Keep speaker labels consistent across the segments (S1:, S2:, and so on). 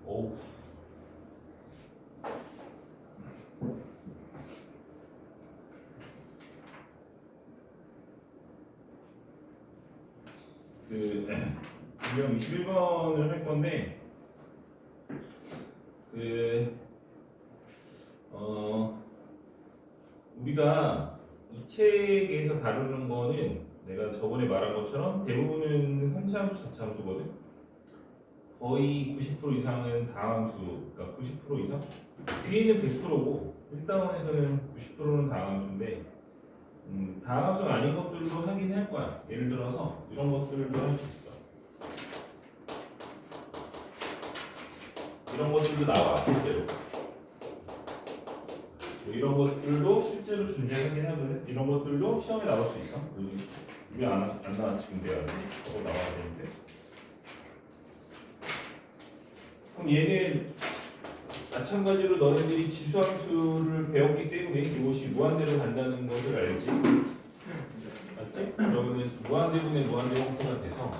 S1: 어우. 유형 21번을 할 건데, 우리가 이 책에서 다루는 거는 내가 저번에 말한 것처럼 대부분은 함수함수, 자차함수거든. 거의 90% 이상은 다함수, 그러니까 90% 이상? 뒤에는 100%고 1단원에서는 90%는 다함수인데, 다함수가 아닌 것들도 하긴 할 거야. 예를 들어서 이런 것들도 할 수 있어. 이런 것들도 나와, 실제로. 이런 것들도 실제로 존재하긴 하거든. 이런 것들도 시험에 나올 수 있어. 왜 안 나와? 지금 내가 저거 나와야 되는데. 그럼 얘는 마찬가지로 너희들이 지수함수를 배웠기 때문에 이것이 무한대로 간다는 것을 알지? 맞지? 그러면 무한대분의 무한대 형태가 돼서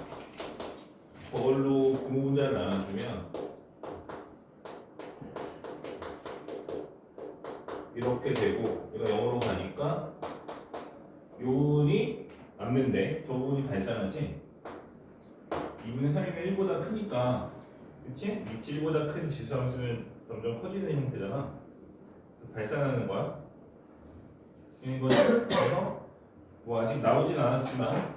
S1: 저걸로 분모분자를 나눠주면 이렇게 되고 얘가 0으로 가니까 요분이 남는데 저 부분이 발산하지? 2분의 3이면 1보다 크니까, 그치? 위치 1보다 큰 지수함수는 점점 커지는 형태잖아. 그래서 발산하는 거야. 쓰는 거죠. 그래서 뭐 아직 나오진 않았지만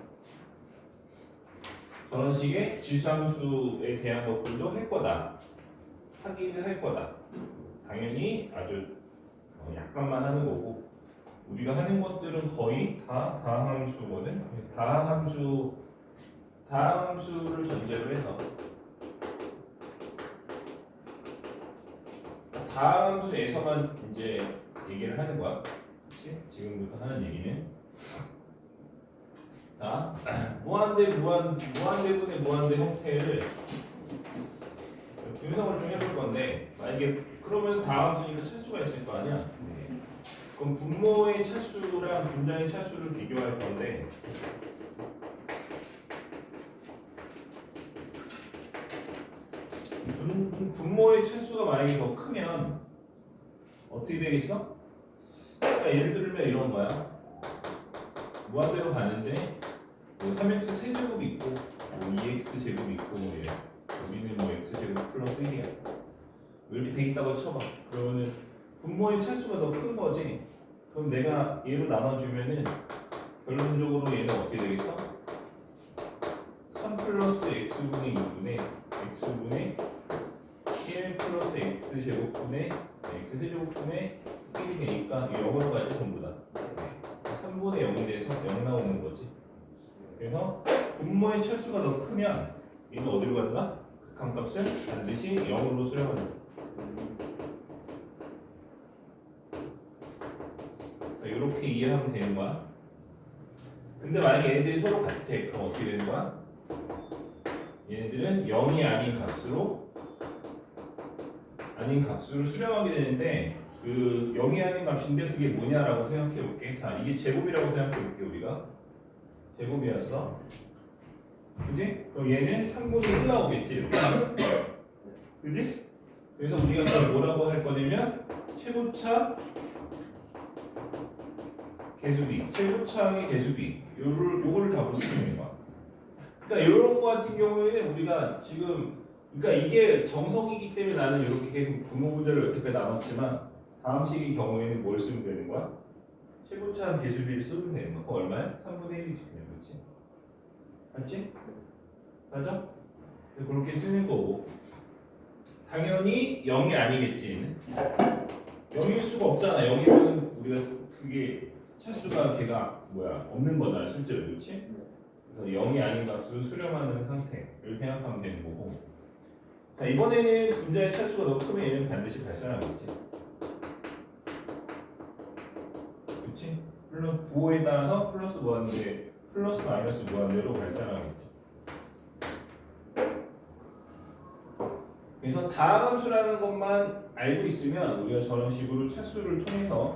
S1: 저런 식의 지수함수에 대한 것들도 할 거다. 하기는 할 거다. 당연히 아주 약간만 하는 거고, 우리가 하는 것들은 거의 다 다함수거든. 다함수를 전제로 해서 다함수에서만 이제 얘기를 하는 거야. 그치? 지금부터 하는 얘기는 자, 무한대분의 무한대 형태를 분석을 좀 해볼 건데, 만약에 그러면 다함수니까 차수가 있을 거 아니야? 그럼 분모의 차수랑 분자의 차수를 비교할 건데, 분모의 차수가 만약에 더 크면 어떻게 되겠어? 그러니까 예를 들면 이런 거야. 무한대로 가는데 뭐 3x 세제곱이 있고 뭐 2x 제곱이 있고 뭐 이래. 여기는 뭐 x 제곱 플러스 1이야. 이렇게 돼 있다고 쳐봐. 그러면은 분모의 차수가 더 큰 거지. 그럼 내가 얘로 나눠주면은 결론적으로 얘는 어떻게 되겠어? 3 플러스 x분의 2분의 x분의 1 플러스 x 제곱분의 x 세제곱분의 1이 되니까 0으로 가지 전부 다. 3분의 0이 돼서 0 나오는 거지. 그래서 분모의 차수가 더 크면 얘는 어디로 간다? 극한값을 반드시 0으로 수렴한다. 이렇게 이해하면 되는 거야. 근데 만약에 얘네들이 서로 같아. 그럼 어떻게 되는 거야? 얘네들은 0이 아닌 값으로 수렴하게 되는데, 그 0이 아닌 값인데 그게 뭐냐라고 생각해 볼게. 자, 이게 제곱이라고 생각해 볼게. 우리가 제곱이었어. 그지? 그럼 얘는 3분의 1 나오겠지. 이렇게. 그지? 그래서 우리가 그걸 뭐라고 할 거냐면 최고차 개수비, 최고차의 개수비, 요거를 답으로 쓰는 거야. 그러니까 이런 거 같은 경우에는 우리가 지금, 그러니까 이게 정석이기 때문에 나는 이렇게 계속 분모분자를 여태까지 나눴지만 다음 식의 경우에는 뭘 쓰면 되는 거야? 최고차 개수비를 쓰면 되는 거야. 그거 얼마야? 3분의 1이지 그냥. 그렇지? 맞지? 맞아? 그렇게 쓰는 거고, 당연히 0이 아니겠지. 0일 수가 없잖아. 0이면 우리가 그게 차수가 걔가 없는 거잖아 실제로. 그렇지? 그래서 0이 아닌 값을 수렴하는 상태를 생각하면 되는 거고, 자, 이번에는 분자의 차수가 더 크면 얘는 반드시 발산하겠지. 그렇지? 물론 부호에 따라서 플러스 무한대, 플러스 마이너스 무한대로 발산하겠지. 그래서 다함수라는 것만 알고 있으면 우리가 저런 식으로 차수를 통해서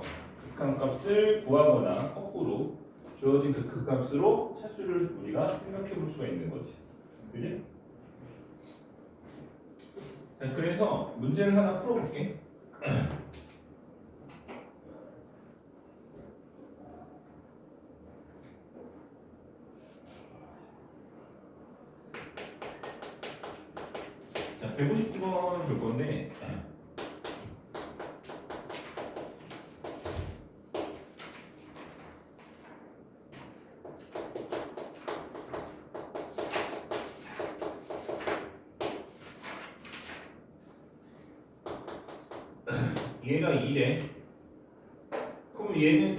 S1: 극한값을 구하거나 거꾸로 주어진 그 극값으로 차수를 우리가 생각해 볼 수가 있는 거지. 그지? 자, 그래서 문제를 하나 풀어볼게. 자, 159번 볼 건데, 얘가 2래. 그럼 얘는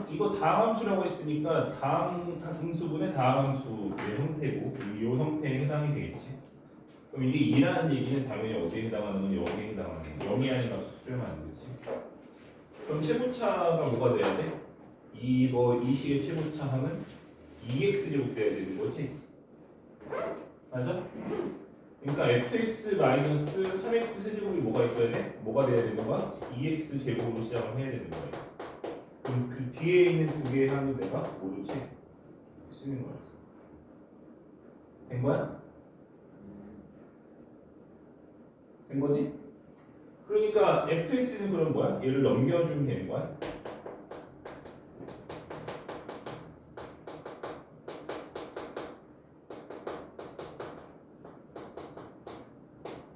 S1: 이거 다항 함수라고 했으니까 등수분의 다항 함수의 형태고, 이 형태에 해당이 되겠지. 그럼 이게 2라는 얘기는 당연히 어디에 해당하는 건 0에 해당하는 거. 0이 아닌 값을 수렴하는 거지. 그럼 최고차가 뭐가 돼야 돼? 이 식의 최고차 하면 2x 제곱 돼야 되는 거지. 맞아? 그러니까 fx-3x 세제곱이 뭐가 있어야 돼? 뭐가 돼야 되는 거야? 2x 제곱으로 시작을 해야 되는 거야. 그럼 그 뒤에 있는 두 개의 항을 내가 모르지? 쓰는 거야. 된 거야? 된 거지? 그러니까 fx는 그럼 뭐야? 얘를 넘겨주면 되는 거야?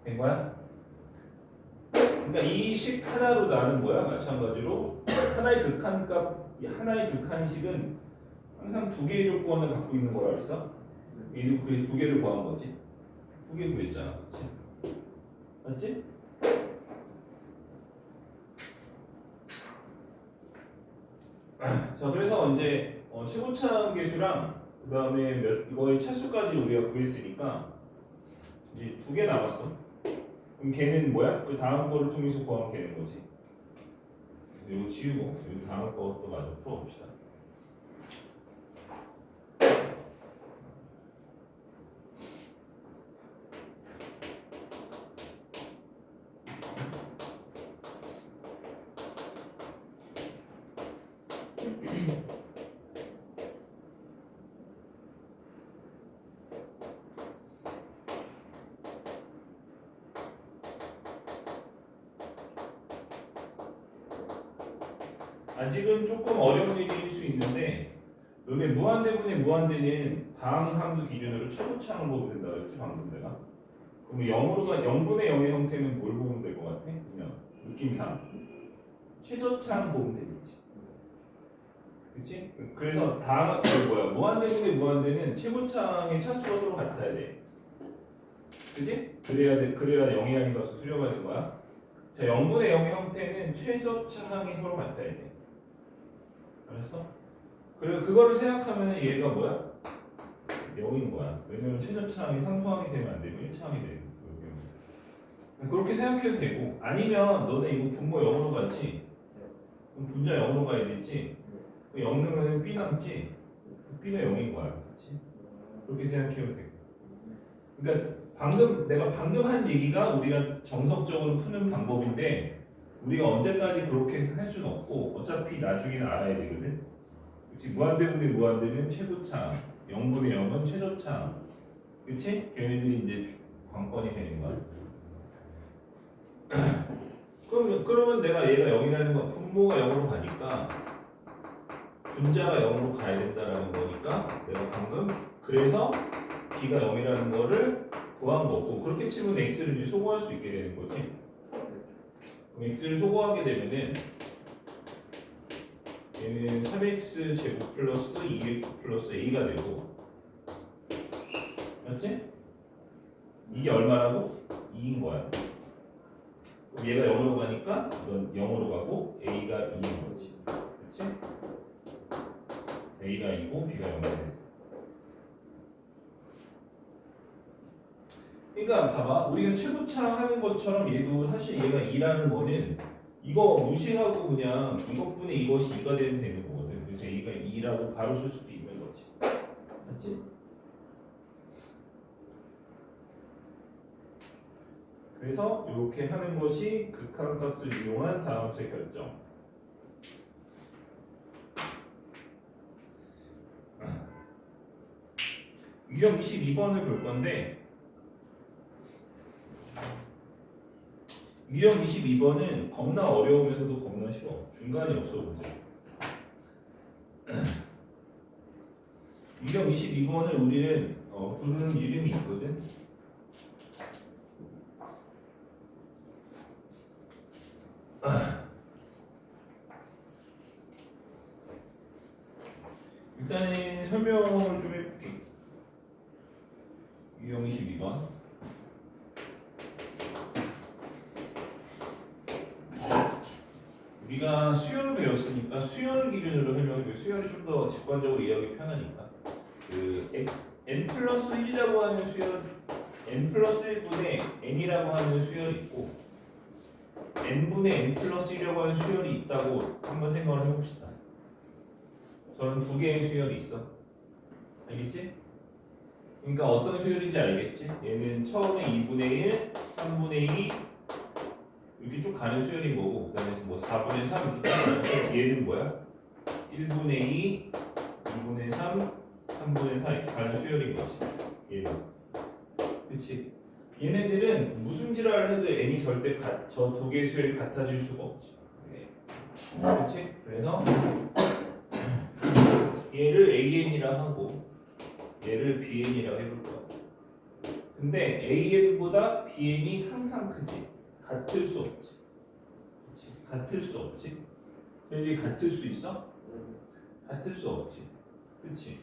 S1: 된 거야? 그러니까 이 식 하나로 나는 거야. 마찬가지로 하나의 극한식은 항상 두 개의 조건을 갖고 있는 거라 그랬어? 얘도 그 두 개를 구한 거지. 두 개 구했잖아, 그렇지? 맞지? 자, 그래서 이제 최고차 계수랑 그 다음에 이거의 차수까지 우리가 구했으니까 이제 두 개 남았어. 그럼 걔는 뭐야? 그 다음 거를 통해서 구하면 되는 거지. 이거 지우고 이 다음 것도 마저 풀어봅시다. 아직은 조금 어려운 얘기일 수 있는데 여기 무한대분의 무한대는 다음 함수 기준으로 최고차항을 보면 된다 그랬지 방금 내가. 그럼 0분의 0의 형태는 뭘 보면 될 것 같아? 그냥 느낌상 최저차항 보면 되겠지. 그치? 그래서 무한대분의 무한대는 최고차항의 차수가 서로 같아야 돼. 그치? 그래야 0이 아닌 값을 수렴하는 거야. 자, 0분의 0의 형태는 최저차항이 서로 같아야 돼. 알았어? 그리고 그거를 생각하면 얘가 뭐야? 0인 거야. 왜냐면 최저차항이 상수항이 되면 안 되고 1차항이 되는 거야. 그렇게 생각해도 되고, 아니면 너네 이거 분모 0으로 갔지? 그럼 분자 0으로 가야 되지? 0 넣으면 B 남지? B가 0인 거야. 그렇지? 그렇게 생각해도 되고. 그러니까 내가 방금 한 얘기가 우리가 정석적으로 푸는 방법인데 우리가 언제까지 그렇게 할 수는 없고 어차피 나중에는 알아야 되거든. 그치? 무한대분의 무한대는 최고차항, 0분의 0은 최저차항. 그치? 걔네들이 이제 관건이 되는 거야. 그러면 내가 얘가 0이라는 건 분모가 0으로 가니까 분자가 0으로 가야 된다라는 거니까 내가 방금 그래서 B가 0이라는 거를 구한 거고 그렇게 치면 X를 이제 소거할 수 있게 되는 거지. 그럼 X를 소거하게 되면은 얘는 3x 제곱 플러스 2x 플러스 a가 되고 맞지? 이게 얼마라고? 2인 거야. 그럼 얘가 0으로 가니까 이건 0으로 가고 a가 2인 거지. 그렇지? a가 2고 b가 0이 돼. 그러니까 봐봐. 우리가 최소차 하는 것처럼 얘도 사실 얘가 2라는 거는 이거 무시하고 그냥 이것분의 이것이 2가 되면 되는 거거든. 그래서 a가 2라고 바로 쓸 수도 있는 거지. 맞지? 그래서 이렇게 하는 것이 극한값을 이용한 다함수의 결정. 유형 22번을 볼 건데 유형 22번은 겁나 어려우면서도 겁나 쉬워. 중간이 없어 문제. 유형 22번을 우리는 부르는 이름이 있거든. 일단은 설명을 좀 해볼게. 유형 22번. 우리가 수열을 배웠으니까 수열 기준으로 설명해볼게. 수열이 좀 더 직관적으로 이해하기 편하니까. 그 n 플러스 1이라고 하는 수열, n 플러스 1분의 n이라고 하는 수열이 있고 n분의 n 플러스 1이라고 하는 수열이 있다고 한번 생각을 해봅시다. 저는 두 개의 수열이 있어. 알겠지? 그러니까 어떤 수열인지 알겠지? 얘는 처음에 2분의 1, 3분의 2 이렇게 쭉 가는 수열인 거고, 그 다음에 뭐 4분의 3 이렇게 가는 얘는 뭐야? 1분의 2, 2분의 3, 3분의 4 이렇게 가는 수열인 거지. 얘는. 그치? 얘네들은 무슨 지랄을 해도 n이 절대 저 두 개의 수열이 같아질 수가 없지. 그치? 그래서 얘를 AN이라 하고 얘를 BN이라고 해볼 거야. 근데 AN보다 BN이 항상 크지. 같을 수 없지. 그치? 같을 수 없지. 여기 같을 수 있어? 같을 수 없지. 그치?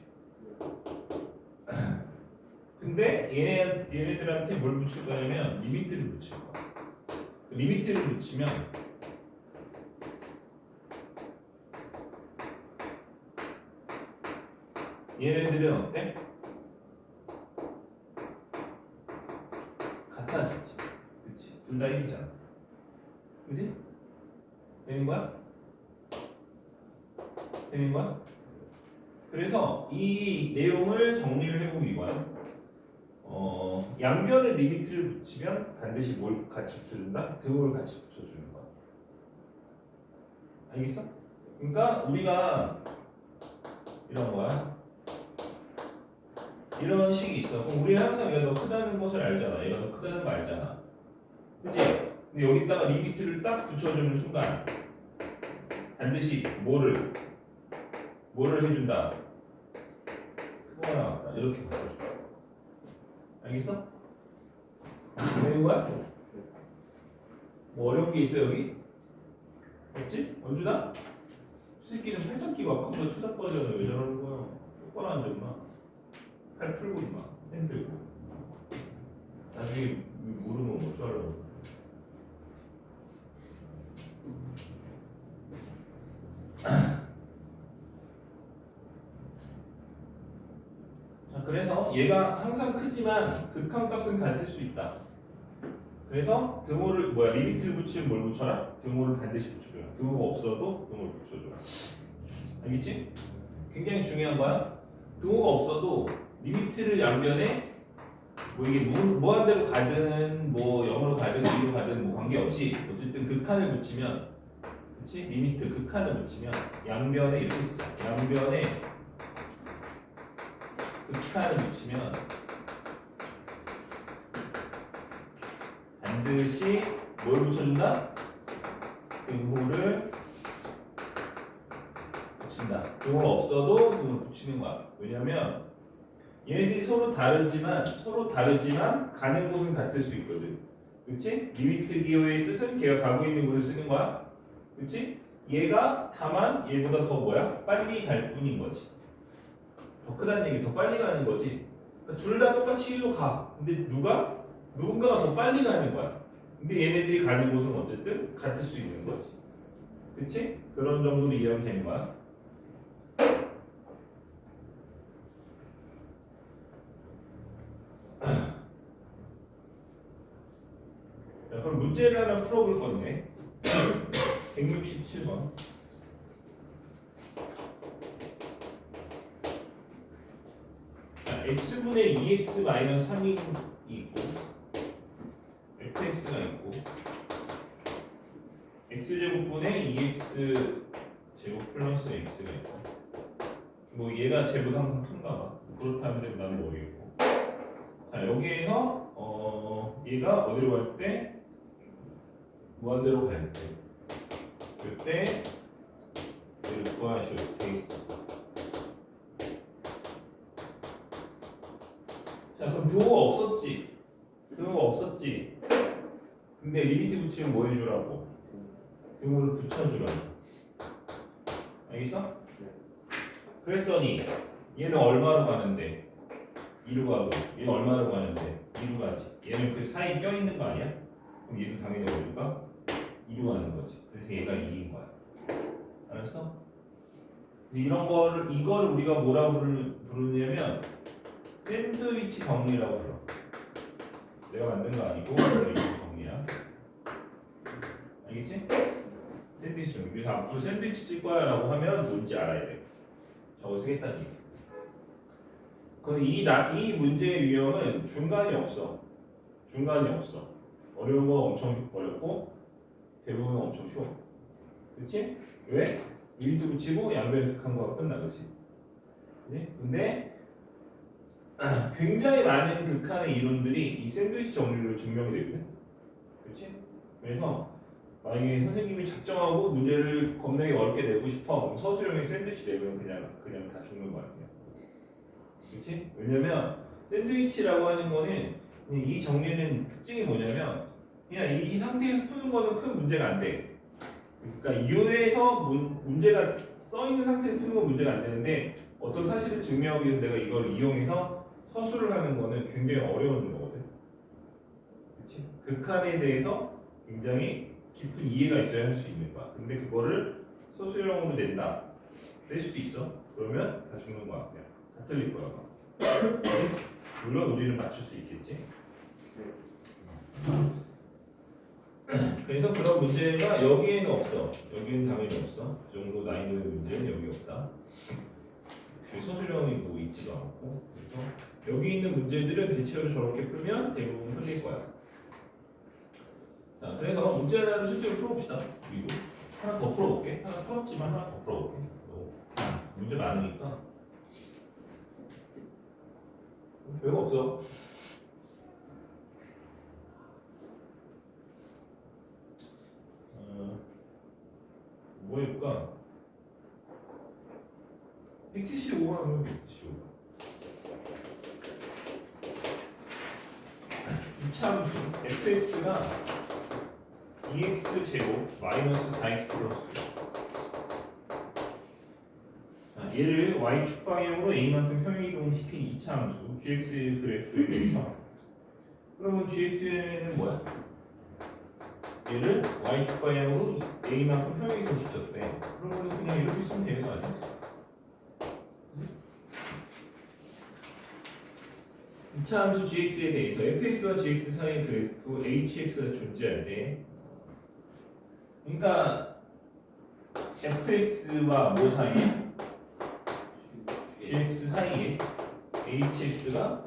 S1: 근데 얘네들한테 뭘 붙일 거냐면 리미트를 붙일 거야. 리미트를 붙이면 얘네들은 어때? 같아지지. 그치? 둘 다 1이잖아. 그치? 되는 거야? 되는 거야? 그래서 이 내용을 정리를 해보면 이거야. 양변에 리미트를 붙이면 반드시 뭘 같이 붙여준다? 등호를 같이 붙여주는 거야. 알겠어? 그러니까 우리가 이런 거야. 이런 식이 있어. 그럼 우리는 항상 얘가 더 크다는 것을 알잖아. 얘가 더 크다는 거 알잖아. 그치? 근데 여기다가 리미트를 딱 붙여주는 순간 반드시 뭐를 해준다? 크거나 나왔다. 이렇게 바꿔줘. 알겠어? 되는 거야? 뭐 어려운 게 있어 여기? 없지? 원준아? 새끼는 팔짱 끼고 아까보다 쳐다보잖아. 왜 저러는 거야? 똑바로 앉아 임마. 팔 풀고 임마. 핸 들고. 나중에 모르면 어쩌라고. 자, 그래서 얘가 항상 크지만 극한값은 같을 수 있다. 그래서 등호를 리미트를 붙이면 뭘 붙여라? 등호를 반드시 붙여줘라. 등호가 없어도 등호를 붙여줘라. 알겠지? 굉장히 중요한 거야. 등호가 없어도 리미트를 양변에 뭐 이게 무한대로 가든 뭐 0으로 가든 2로 가든 뭐 관계없이 어쨌든 극한을 붙이면, 그렇지? 리미트 극한을 붙이면 양변에 이렇게 쓰자. 양변에 극한을 붙이면 반드시 뭘 붙여준다? 등호를 붙인다. 등호가 없어도 등호를 붙이는 거야. 왜냐면 얘네들이 서로 다르지만 가는 곳은 같을 수 있거든. 그렇지? 리미트 기호의 뜻은 걔가 가고 있는 곳을 쓰는 거야. 그렇지? 얘가 다만 얘보다 더 빨리 갈 뿐인 거지. 더 크다는 얘기, 더 빨리 가는 거지. 그러니까 둘 다 똑같이 1로 가. 근데 누군가가 더 빨리 가는 거야. 근데 얘네들이 가는 곳은 어쨌든 같을 수 있는 거지. 그치? 그런 정도로 이해하면 되는 거야. 자, 그럼 문제를 하나 풀어볼 건데 167번. x분의 2x 마이너스 3이 있고 fx가 있고 x제곱분의 2x 제곱 플러스 x가 있어. 뭐 얘가 제보다 항상 큰가 봐. 그렇다면 나는 모르겠고. 자, 여기에서 얘가 어디로 갈 때 무한대로 갈 때 그때 얘를 구하셔도 돼 있어. 자, 그럼 묘가 없었지. 묘가 없었지. 근데 리미트 붙이면 뭐 해주라고? 등호를 붙여주라고. 알겠어? 그랬더니 얘는 얼마로 가는데? 2로 가고 얘는 얼마로 가는데? 2로 가지. 얘는 그 사이에 껴있는 거 아니야? 그럼 얘도 당연히 어디가? 2로 가는 거지. 그래서 얘가 2인 거야. 알았어? 이거를 우리가 뭐라고 부르냐면 샌드위치 정리라고 불러. 내가 만든 거 아니고 샌드위치 정리야. 알겠지? 샌드위치 정리. 그래서 앞으로 샌드위치 쓸 거야 라고 하면 뭔지 알아야 돼. 저거 쓰겠다는 얘기. 근데 이 문제의 유형은 중간이 없어. 중간이 없어. 어려운 거 엄청 어렵고 대부분 엄청 쉬워. 그렇지? 왜? 리미트 붙이고 양변 극한 거가 끝나. 그렇지? 근데 굉장히 많은 극한의 이론들이 이 샌드위치 정리로 증명이 되거든. 그렇지? 그래서 만약에 선생님이 작정하고 문제를 겁나게 어렵게 내고 싶어, 그럼 서술형의 샌드위치 내면 그냥 다 죽는 거야. 그렇지? 왜냐면 샌드위치라고 하는 거는 이 정리는 특징이 뭐냐면 그냥 이 상태에서 푸는 거는 큰 문제가 안 돼. 그러니까 U에서 문제가 써 있는 상태에서 푸는 건 문제가 안 되는데 어떤 사실을 증명하기 위해서 내가 이걸 이용해서 서술을 하는 거는 굉장히 어려운 거거든. 그렇지? 극한에 대해서 굉장히 깊은 이해가 있어야 할 수 있는 거야. 근데 그거를 서술형으로 낼 수도 있어. 그러면 다 죽는 거야. 그냥 다 틀릴 거야. 물론 우리는 맞출 수 있겠지. 그래서 그런 문제가 여기에는 없어. 여기는 당연히 없어. 그 정도 난이도의 문제는 여기 없다. 서술형이 뭐 있지도 않고. 그래서 여기 있는 문제들은 대체로 저렇게 풀면 대부분 풀릴 거야. 자, 그래서 문제 하나를 실제로 풀어봅시다. 그리고 하나 더 풀어볼게. 하나 풀었지만 하나 더 풀어볼게. 문제 많으니까 별거 없어. 뭐 해볼까? 175만 하면 175. 이참수 fx가 2x 제곱 마이너스 4x 플러스. 얘를 y축 방향으로 a만큼 평행이동시킨 이차함수 gx 그래프에 대해서 그러면 gx는 뭐야? 얘를 y축 방향으로 a만큼 평행이동시켰대. 그러면 그냥 이렇게 쓰면 되는 거 아니야? 이차함수 gx에 대해서 fx와 gx 사이 그래프 hx가 존재할 때 그러니까 fx와 뭐 사이에? gx 사이에 hx가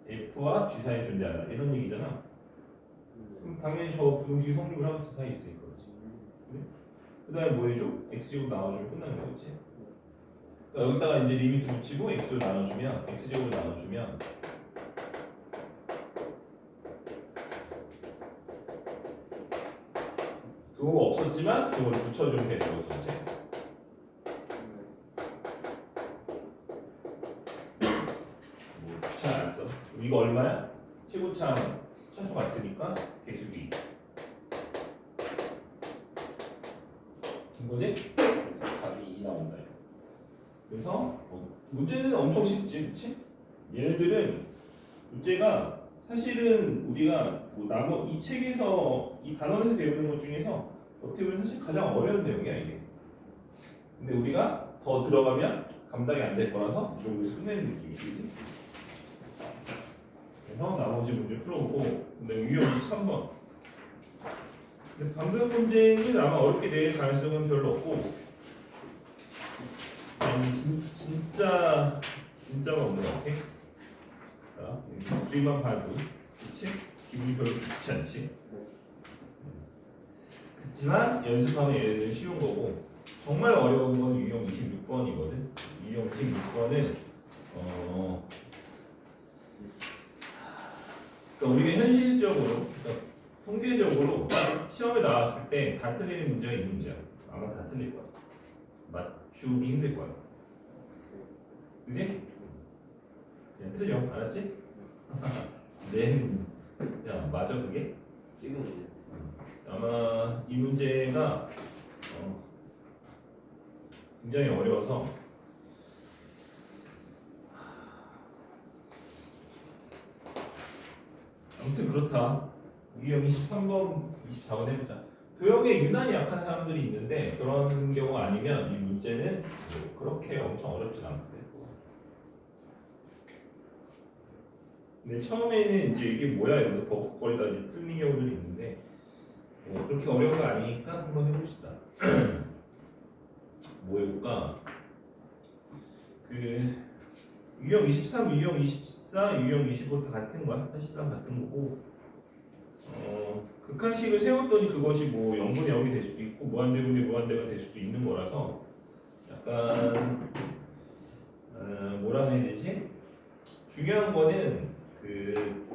S1: f와 g 사이에 존재한다 이런 얘기잖아. 그럼 당연히 저 부등식이 성립을 하고 그 사이에 있으니까 그렇지. 그 다음에 뭐 해줘? x제곱 나눠주면 끝나는 거겠지. 그러니까 여기다가 이제 리미트 붙이고 x로 나눠주면 x제곱으로 나눠주면 그거가 없었지만 그거를 붙여주면 되는 거죠 이제. 뭐 귀찮아 알았어. 이거 얼마야? 최고참 차수 같으니까 개수비 이거지? 답이 2 나온다. 그래서 문제는 엄청 쉽지, 그치? 얘네들은 문제가 사실은 우리가 뭐 이 책에서 이 단원에서 배우는 것 중에서 어떻게 보면 사실 가장 어려운 내용이야 이게. 근데 우리가 더 들어가면 감당이 안 될 거라서 이 정도에서 끝내는 느낌이지. 그래서 나머지 문제 풀어보고 근데 유형 23번. 근데 방금 문제는 아마 어렵게 낼 가능성은 별로 없고 진짜가 없는 것 같아. 자, 우리만 봐도 그치? 기분이 별로 좋지 않지? 그렇지만 연습하면 얘네들은 쉬운 거고 정말 어려운 건 유형 26번이거든. 유형 26번은 그러니까 우리가 현실적으로, 그러니까 통계적으로 시험에 나왔을 때 다 틀리는 문제가 이 문제야. 아마 다 틀릴 거야. 맞추기 힘들 거야. 그지? 그냥 틀려. 알았지? 네. 야, 맞아 그게?
S2: 지금
S1: 아마 이 문제가 굉장히 어려워서 아무튼 그렇다. 유형 23번, 24번 해보자. 도형에 유난히 약한 사람들이 있는데 그런 경우 아니면 이 문제는 뭐 그렇게 엄청 어렵진 않거든. 근데 처음에는 이제 이게 뭐야 이러면서 버벅거리다 이제 틀린 경우들이 있는데 그렇게 어려운 거 아니니까 한번 해봅시다. 뭐 해볼까? 그 유형 23, 유형 24, 유형 25 다 같은 거야. 사실상 같은 거고 극한식을 세웠더니 그것이 뭐 0분의 0이 될 수도 있고 무한대분의 무한대가 될 수도 있는 거라서 약간 뭐라 해야 되지? 중요한 거는 그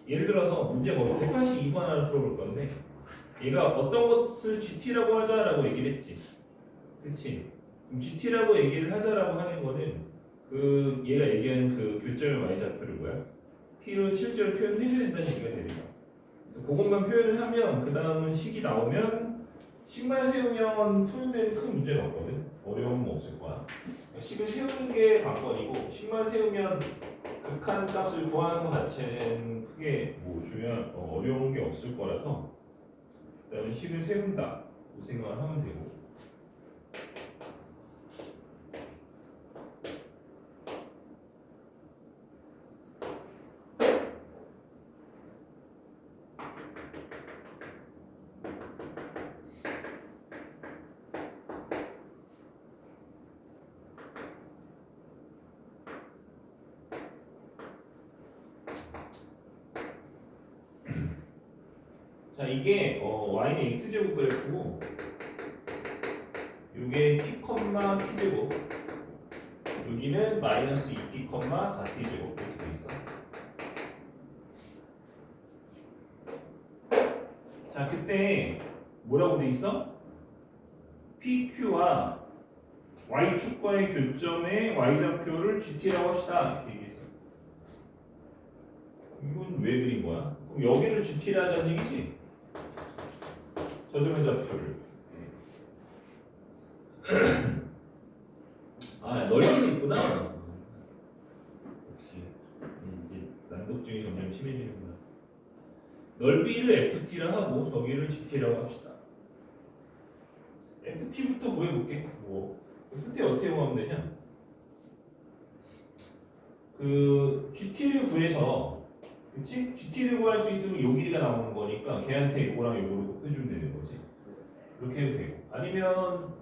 S1: 예를 들어서 문제가 182번 하나 풀어볼 건데 얘가 어떤 것을 GT라고 하자라고 얘기를 했지. 그치? 그럼 GT라고 얘기를 하자라고 하는 거는 그 얘가 얘기하는 그 교점의 y좌표를 뭐야? t로 실제로 표현해줘야 된다는 얘기가 되는 거야. 그래서 그것만 표현을 하면 그 다음은 식이 나오면 식만 세우면 풀면 큰 문제는 없거든. 어려움은 없을 거야. 그러니까 식을 세우는 게 관건이고 식만 세우면 극한 값을 구하는 것 자체는 크게 뭐 중요한 어려운 게 없을 거라서 일단은 식을 세운다 그 생각을 하면 되고. 자 이게 y는 x제곱 그래프고 이게 t, t제곱 여기는 마이너스 2t, 4t제곱 이렇게 돼 있어. 자 그때 뭐라고 돼 있어? PQ와 y축과의 교점의 y좌표를 GT라고 합시다 이렇게 얘기했어. 이건 왜 그린 거야? 그럼 여기를 GT라 하자는 얘기지? 저점의 좌표를 아 넓이는 있구나. 역시 이제 난독증이 점점 심해지는구나. 넓이를 FT라 하고 저기를 GT라고 합시다. FT부터 구해볼게. 뭐 FT 어떻게 구하면 되냐? 그 GT를 구해서 그치? GT를 구할 수 있으면 요 길이가 나오는 거니까 걔한테 요거랑 요거를 곱해주면 되는 거지. 그렇게 해도 되고 아니면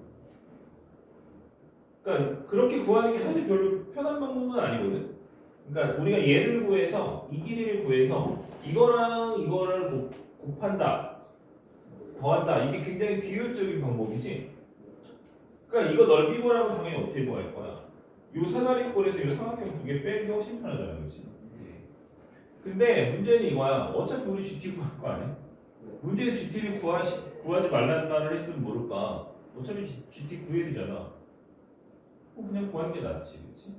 S1: 그러니까 그렇게 구하는 게 사실 별로 편한 방법은 아니거든. 그러니까 우리가 얘를 구해서 이 길이를 구해서 이거랑 이거를 곱한다, 더한다 이게 굉장히 비효율적인 방법이지. 그러니까 이거 넓이 구하라면 당연히 어떻게 구할 거야? 요 사다리꼴에서 요 삼각형 두 개 빼는 게 훨씬 편하다는 거지. 근데 문제는 이거야. 어차피 우리 GT 구할 거 아니야? 문제에서 GT를 구하지 말라는 말을 했으면 모를까? 어차피 GT 구해야 되잖아. 그냥 구하는 게 낫지, 그렇지?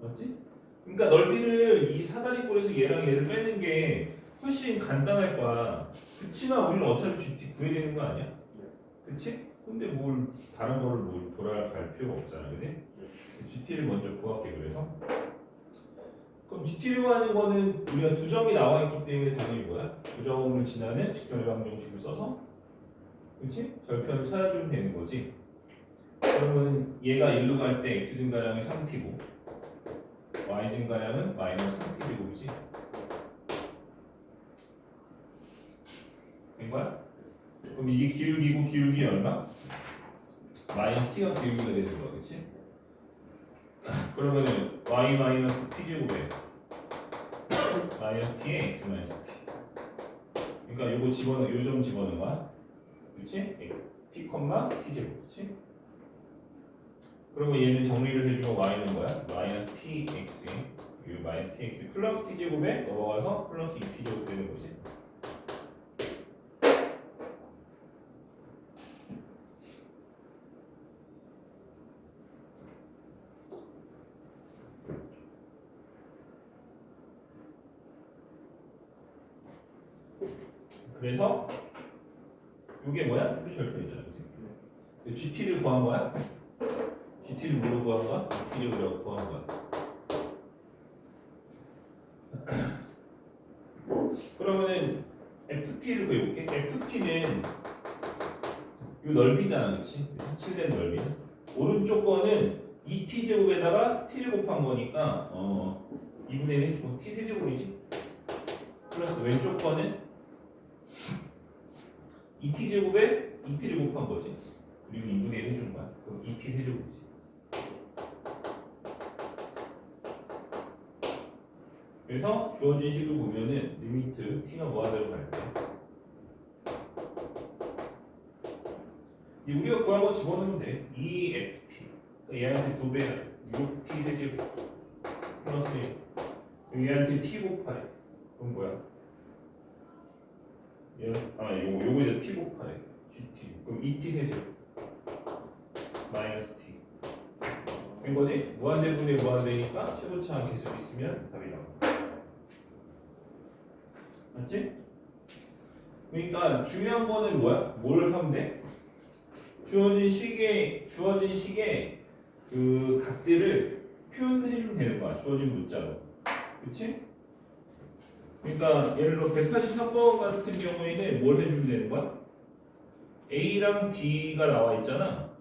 S1: 맞지? 그러니까 넓이를 이 사다리꼴에서 얘랑 얘를 빼는 게 훨씬 간단할 거야. 그치만 우리는 어차피 GT 구해야 되는 거 아니야? 그치? 근데 뭘 다른 거를 뭘 돌아갈 필요가 없잖아, 그지? GT를 먼저 구할게 그래서. 그럼 GT를 구하는 거는 우리가 두 점이 나와 있기 때문에 당연히 뭐야? 두 점을 지나는 직선의 방정식을 써서, 그렇지? 절편을 찾아주면 되는 거지. 그러면 얘가 1로 갈 때 x 증가량이 3t고 y 증가량은 마이너스 3t제곱이지. 된 거야? 그럼 이게 기울기고 기울기 얼마? 마이너스 t가 기울기가 되는 거야, 그렇지? 그러면은 y 마이너스 t제곱에 마이너스 t에 x 마이너스 t. 그러니까 요거 요 점 집어넣은 거야, 그렇지? t, t제곱, 그렇지? 그러면 얘는 정리를 해주면 y는 뭐야? 마이너스 tx 이 마이너스 tx 플러스 t제곱에 넘어가서 플러스 2t제곱 되는 거지. 그래서 이게 뭐야? 이게 절편이잖아, 그치? GT를 구한 거야? GT를 뭐로 구한 거야? GT를 구한 거야. 그러면은 FT를 구해볼게. FT는 이 넓이잖아, 그치? 색칠된 넓이. 오른쪽 거는 2t 제곱에다가 t를 곱한 거니까 2분의 1 해주고 t 세제곱이지? 플러스 왼쪽 거는 2t 제곱에 2t를 곱한 거지. 그리고 2분의 1 해준 거야. 그럼 2t 세제곱이지. 그래서 주어진 식을 보면은 리미트 t가 뭐하대로 갈 때 우리가 구한 거 집어넣으면 돼. 2ft 얘한테 2배야. 6t 세제곱 플러스 얘한테 t 곱하래. 그럼 뭐야? 요거에다 t 곱하래. gt. 그럼 2t 세제곱 마이너스 t 된 거지? 무한대분의 무한대니까 최고차항 계속 있으면 답이 나와. 맞지? 그러니까 중요한 거는 뭐야? 뭘 하면 돼? 주어진 식의 그 각들을 표현해주면 되는 거야. 주어진 문자로. 그치? 그러니까 예를 들어 183번 같은 경우에는 뭘 해주면 되는 거야? A랑 D가 나와 있잖아.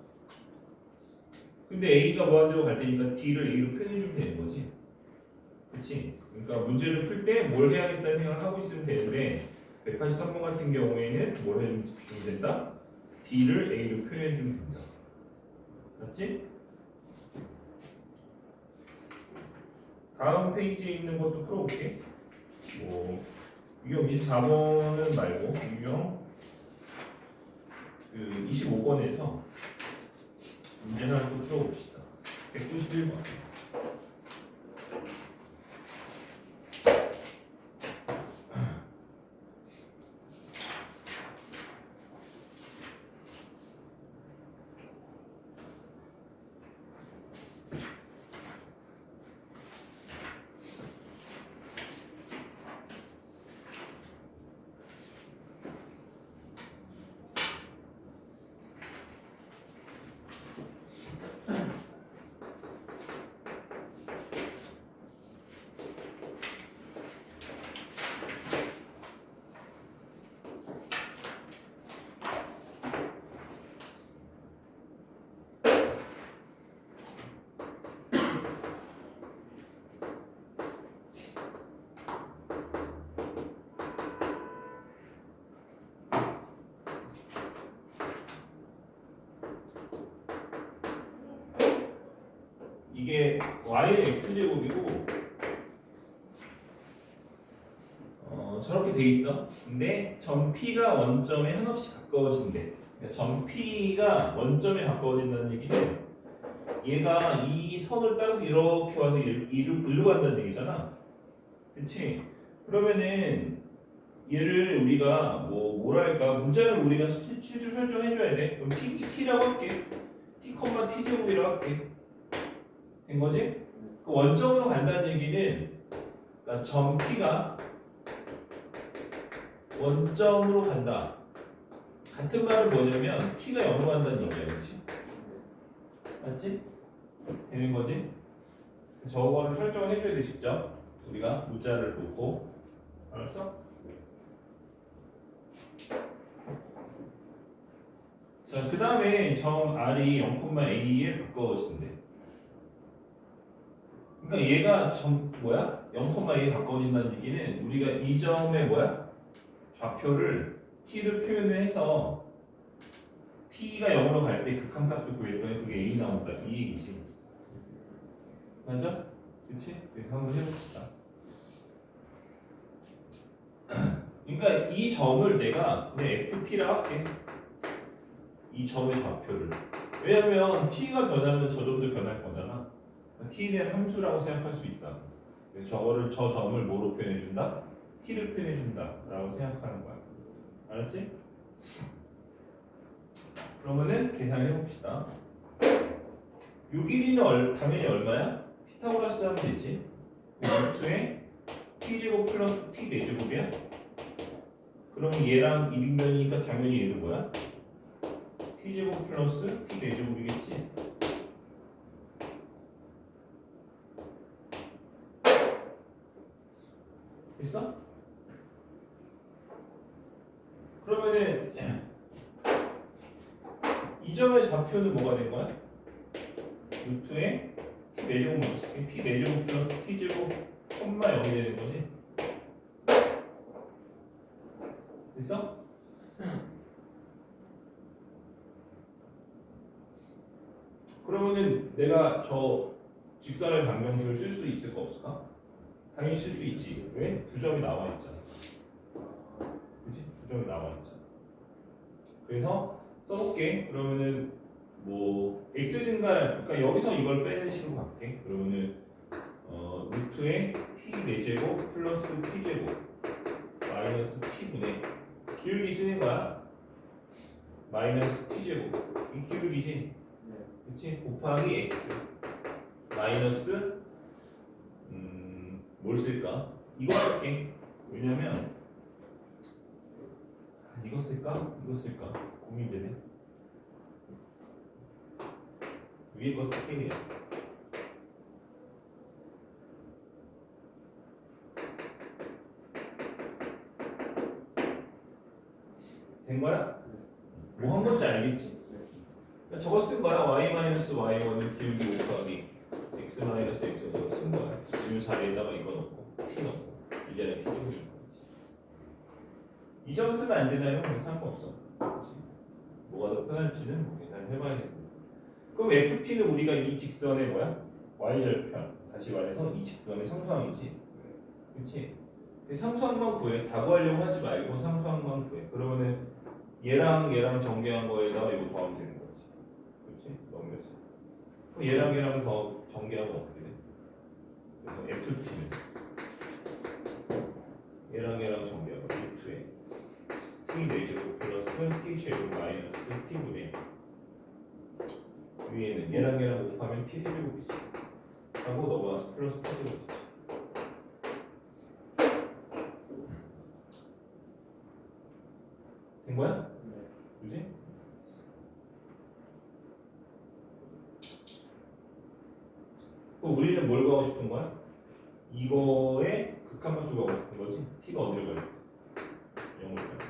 S1: 근데 A가 무한대로 갈 테니까 D를 A로 표현해주면 되는 거지. 그치? 그러니까 문제를 풀 때 뭘 해야겠다는 생각을 하고 있으면 되는데 183번 같은 경우에는 뭘 해주면 된다? D를 A로 표현해주면 된다. 맞지? 다음 페이지에 있는 것도 풀어볼게. 유형 24번은 말고 유형 25번에서 문제 하나 또 풀어봅시다. 191번. 이게 y의 x제곱이고 저렇게 돼 있어. 근데 점 P가 원점에 한없이 가까워진대. 그러니까 점 P가 원점에 가까워진다는 얘기는 얘가 이 선을 따라서 이렇게 와서 일로 간다는 얘기잖아. 그치? 그러면은 얘를 우리가 뭐랄까 문자를 우리가 실제로 설정해줘야 돼. 그럼 T라고 할게. T, T제곱이라고 할게. 된 거지? 그 원점으로 간다는 얘기는 그러니까 점 P가 원점으로 간다. 같은 말은 뭐냐면 T가 0으로 간다는 얘기야, 그렇지? 맞지? 되는 거지? 저거를 설정을 해줘야 돼, 직접. 우리가 문자를 놓고. 알았어? 자, 그 다음에 점 R이 0,A에 가까워진대. 그러니까 얘가 점 0,A에 가까워진다는 얘기는 우리가 이 점의 좌표를 t를 표현을 해서 t가 0으로 갈 때 극한값을 구했더니 그게 a 나온다 이 얘기지. 맞아? 그렇지? 그래서 한번 해봅시다. 그러니까 이 점을 내가 그냥 ft라 할게. 이 점의 좌표를. 왜냐면 t가 변하면 저 점도 변할 거잖아. t에 대한 함수라고 생각할 수 있다. 그래서 저 점을 뭐로 표현해준다? t를 표현해준다라고 생각하는 거야. 알았지? 그러면은 계산해봅시다. 요 길이는 당연히 얼마야? 피타고라스 하면 되지. 루트에 t제곱 플러스 t 4제곱이야? 그러면 얘랑 1인변이니까 당연히 얘는 뭐야? t제곱 플러스 t 4제곱이겠지? 됐어? 그러면은 이 점의 좌표는 뭐가 된 거야? 루트에 t 4제곱만 쓸게. t 4제곱 플러스 t제곱 0이 되는 거지? 됐어? 그러면은 내가 저 직선의 방정식을 쓸 수 있을까 없을까? 당연히 쓸 수 있지. 왜? 두 점이 나와 있잖아. 그치? 두 점이 나와 있잖아. 그래서 써볼게. 그러면은 뭐 x 증가량, 그러니까 여기서 이걸 빼는 식으로 갈게. 그러면은 루트에 t 4제곱 플러스 t제곱 마이너스 t분의 기울기 쓰는 거야. 마이너스 t제곱 이 기울기지. 그치? 곱하기 x 마이너스 뭘 쓸까? 이거 쓸게. 왜냐면 이거 쓸까? 이거 쓸까? 고민되네. 위에 거 쓸게. 된 거야? 뭐 한 건지 알겠지? 그러니까 저거 쓴 거야. y-y1은 기울기 곱하기 x-x로 쓴 거야. 이 자리에다가 이거 넣고 t 넣고 이제는 t 넣고 있는 거지. 이 점 쓰면 안 되나요? 상관없어. 그렇지? 뭐가 더 편할지는 뭐 계산해봐야 되고. 그럼 ft는 우리가 이 직선의 뭐야? y절편. 다시 말해서 이 직선의 상수항이지. 그렇지? 상수항만 구해. 다 구하려고 하지 말고 상수항만 구해. 그러면은 얘랑 전개한 거에다가 이거 더하면 되는 거지. 그렇지? 넘겨서. 그럼 얘랑 더 전개하면 어떻게 돼? 그래서 ft는 얘랑 전개하고 루트에 t 4제곱 플러스 t 제곱 마이너스 t분의 위에는 얘랑 곱하면 t 세제곱이지. 하고 넘어가서 플러스 t제곱이지. 된 거야? 그지? 그럼 우리는 뭘 구하고 싶은 거야? 이거의 극한함수 구하고 싶은 거지? t가 어디로 가야 돼? 0으로 가야 돼.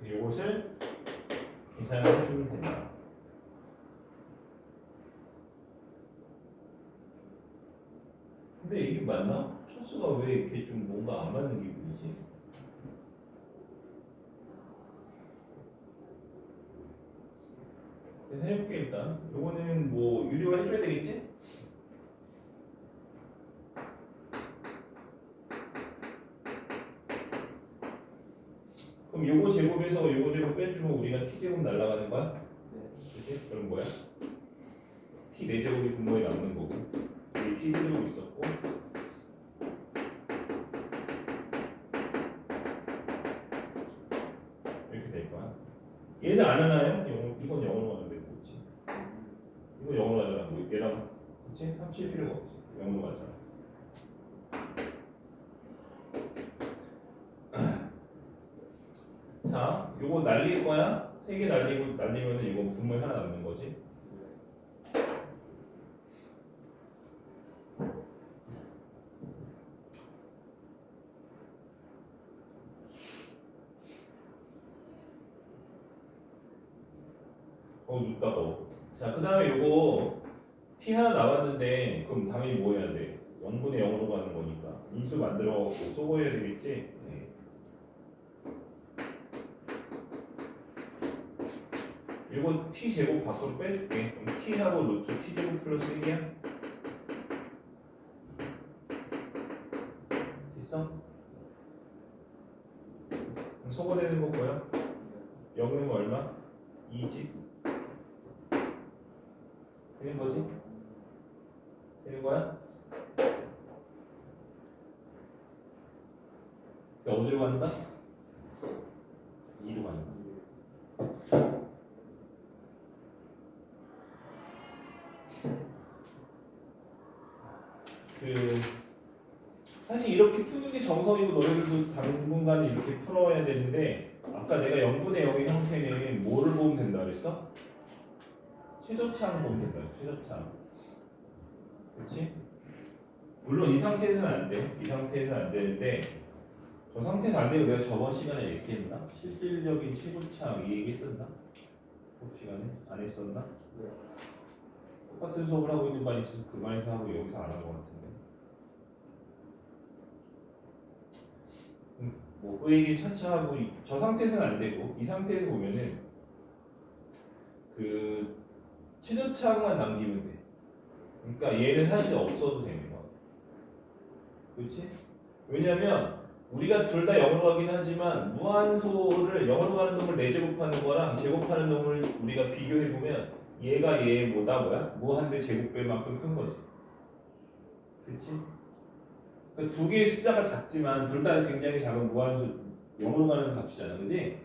S1: 이것을 계산해 주면 된다. 근데 이게 맞나? 첫수가 왜 이렇게 좀 뭔가 안 맞는 기분이지? 그래서 해볼게 일단. 요거는 뭐 유리화 해줘야 되겠지? 그럼 요거 제곱에서 요거 제곱 빼주면 우리가 t 제곱 날라가는 거야? 그치? 그럼 뭐야? t 4제곱이 분모에 남는 거고 여기 t 제곱 있었고 이렇게 될 거야. 얘는 안 하나요? 이건 0으로 가면 되고 그치? 이거 0으로 가잖아. 뭐 얘랑 그치? 합칠 필요가 없지. 0으로 가잖아. 자, 요거 날릴 거야. 3개 날리면은 이거 분모에 하나 남는 거지. 눕다가. 자, 그 다음에 요거 t 하나 남았는데 그럼 당연히 뭐 해야 돼? 0분의 0으로 가는 거니까 인수 만들어갖고 소거해야 되겠지? 네. 이거 t 제곱 밖으로 빼줄게. 그럼 t하고 루트 t 제곱 플러스 1이야? 0은 얼마? 2지. 되는 거지? 되는 거야? 어디로 간다? 2로 간다. 사실 이렇게 푸는 게 정석이고 너희들도 당분간 이렇게 풀어야 되는데 아까 내가 0분의 0의 형태는 뭐를 보면 된다 그랬어? 최저차항 보면 된다. 최저차항. 그렇지? 물론 이 상태에서는 안 돼. 이 상태에서는 안 되는데 저 상태는 안 되고 내가 저번 시간에 얘기했나? 실질적인 최고차항 이 얘기 했었나? 수업 시간에? 안 했었나?
S2: 네.
S1: 똑같은 수업을 하고 있는 반이 있어서 그 반에서 하고 여기서 안 한 것 같은데 뭐 그 얘기 차차 하고 저 상태에서는 안 되고 이 상태에서 보면은 그 최저차항만 남기면 돼. 그러니까 얘는 사실 없어도 되는 거야. 그렇지? 왜냐면 우리가 둘 다 0으로 가긴 하지만 무한소를 0으로 가는 놈을 4제곱하는 거랑 제곱하는 놈을 우리가 비교해보면 얘가 얘보다 뭐야? 무한대 제곱배만큼 큰 거지. 그렇지? 그 두 개의 숫자가 작지만 둘 다 굉장히 작은 무한소 0으로 가는 값이잖아. 그지?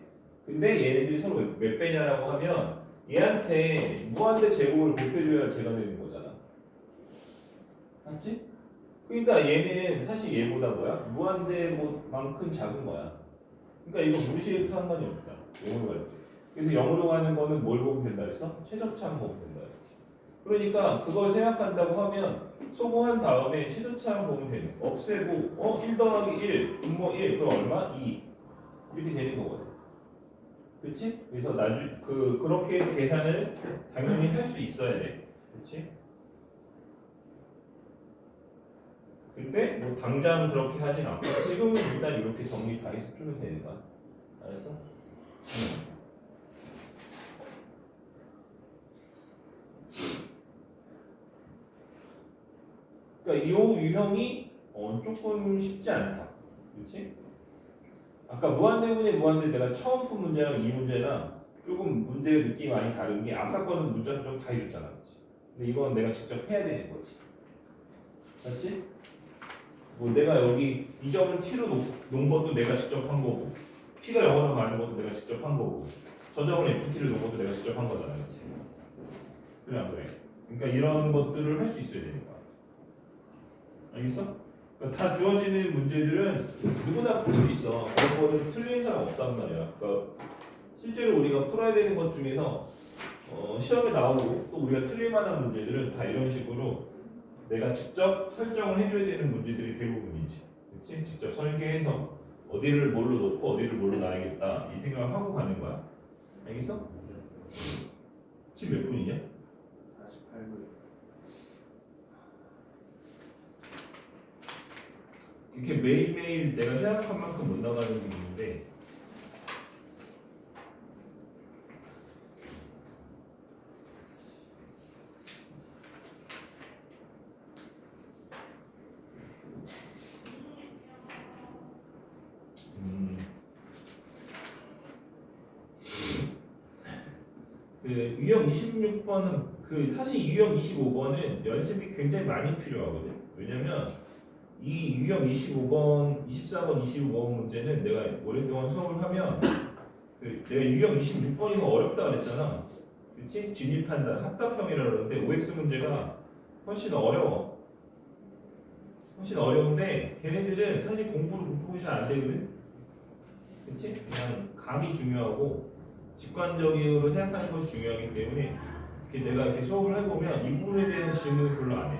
S1: 근데 얘네들이 서로 몇 배냐라고 하면 얘한테 무한대 제곱을 곱해줘야 제가 되는 거잖아. 맞지? 그러니까 얘는 사실 얘보다 뭐야? 무한대만큼 작은 거야. 그러니까 이거 무시해도 상관이 없다. 0으로 갈 때. 그래서 0으로 가는 거는 뭘 보면 된다 했어? 최저차항 보면 된다 했지. 그러니까 그걸 생각한다고 하면 소거한 다음에 최저차항 보면 되는 거. 없애고 1 더하기 1 분모 1 그럼 얼마? 2 이렇게 되는 거거든. 그렇지? 그래서 그렇게 계산을 당연히 할 수 있어야 돼. 그렇지? 근데 뭐 당장 그렇게 하진 않고 지금은 일단 이렇게 정리 다 해서 풀면 되는 거야. 알았어? 그러니까 이 유형이 조금 쉽지 않다. 그렇지? 아까 무한대분의 무한대 내가 처음 푼 문제랑 이 문제랑 조금 문제의 느낌이 많이 다른 게 아까 거는 문자를 좀 다 이랬잖아. 그렇지? 근데 이건 내가 직접 해야 되는 거지. 맞지? 뭐 내가 여기 이 점을 t로 놓은 것도 내가 직접 한 거고 t가 0으로 가는 것도 내가 직접 한 거고 저 점을 ft를 놓은 것도 내가 직접 한 거잖아. 그렇지? 그래 안 그래? 그러니까 이런 것들을 할 수 있어야 되는 거야. 알겠어? 그러니까 다 주어지는 문제들은 누구나 풀 수 있어. 그런 거는 틀린 사람 없단 말이야. 그러니까 실제로 우리가 풀어야 되는 것 중에서 시험에 나오고 또 우리가 틀릴 만한 문제들은 다 이런 식으로 내가 직접 설정을 해줘야 되는 문제들이 대부분이지. 그치? 직접 설계해서 어디를 뭘로 놓고 어디를 뭘로 놔야겠다 이 생각을 하고 가는 거야. 알겠어? 지금 몇 분이냐?
S2: 48분.
S1: 이렇게 매일매일 내가 생각한 만큼 못 나가는 게 있는데 그 유형 26번은 사실 유형 25번은 연습이 굉장히 많이 필요하거든. 왜냐면 이 유형 25번, 24번, 25번 문제는 내가 오랫동안 수업을 하면 내가 유형 26번이 더 어렵다 그랬잖아. 그치? 진입한다, 합답형이라고 그러는데 OX 문제가 훨씬 어려워. 훨씬 어려운데 걔네들은 사실 공부를 공부가 잘 안 되거든. 그치? 그냥 감이 중요하고 직관적으로 생각하는 것이 중요하기 때문에 내가 이렇게 수업을 해보면 이 부분에 대한 질문을 별로 안 해.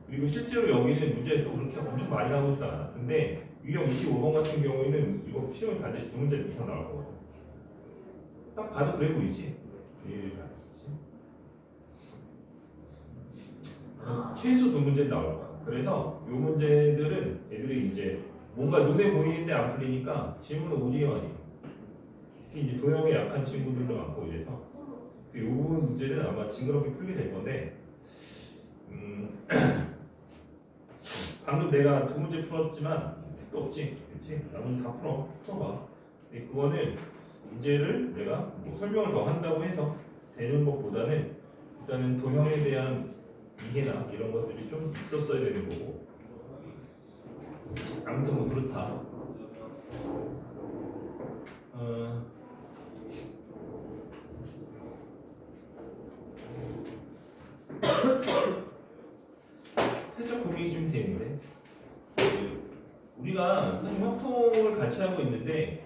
S1: 그리고 실제로 여기는 문제 또 그렇게 엄청 많이 나오지도 않아. 근데 유형 25번 같은 경우에는 이거 시험에 반드시 2문제 이상 나올 거거든. 딱 봐도 그래 보이지? 최소 2문제 나올 거야. 그래서 이 문제들은 애들이 이제 뭔가 눈에 보이는데 안 풀리니까 질문을 오지게 많이 해. 특히 이제 도형에 약한 친구들도 많고 이래서 이 부분 문제는 아마 징그럽게 풀게 될 건데 방금 내가 2문제 풀었지만 택도 없지, 그렇지? 나머지 다 풀어봐. 근데 그거는 문제를 내가 뭐 설명을 더 한다고 해서 되는 것보다는 일단은 도형에 대한 이해나 이런 것들이 좀 있었어야 되는 거고. 아무튼 뭐 그렇다. 살짝 고민이 좀 되는데 우리가 선생님 확통을 같이 하고 있는데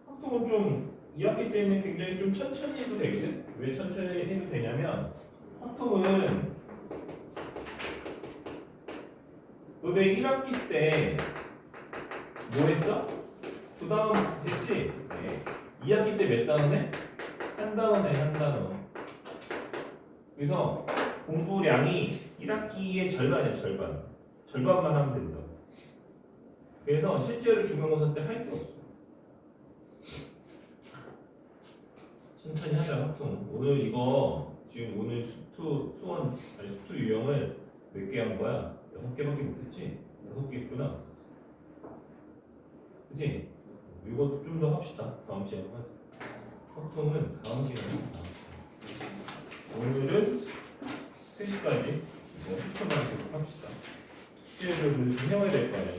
S1: 확통은 좀 2학기 때는 굉장히 좀 천천히 해도 되거든. 왜 천천히 해도 되냐면 확통은 너네 1학기 때 뭐 했어? 부다운 했지? 네. 2학기 때 몇 단원 해? 한 단원 해, 한 단원. 그래서 공부량이 1학기의 절반이야, 절반. 절반만 하면 된다. 그래서 실제로 중간고사 때 할 게 없어. 천천히 하자, 확통. 오늘 이거 지금 오늘 수투 유형을 몇 개 한 거야? 6개밖에 못했지? 5개 했구나. 그치? 이것도 좀 더 합시다. 다음 시간에. 확통은 다음 시간에 합시다. 오늘은 3시까지 10초만 계속 합시다. 숙제를 좀 해와야 될 거 아니야?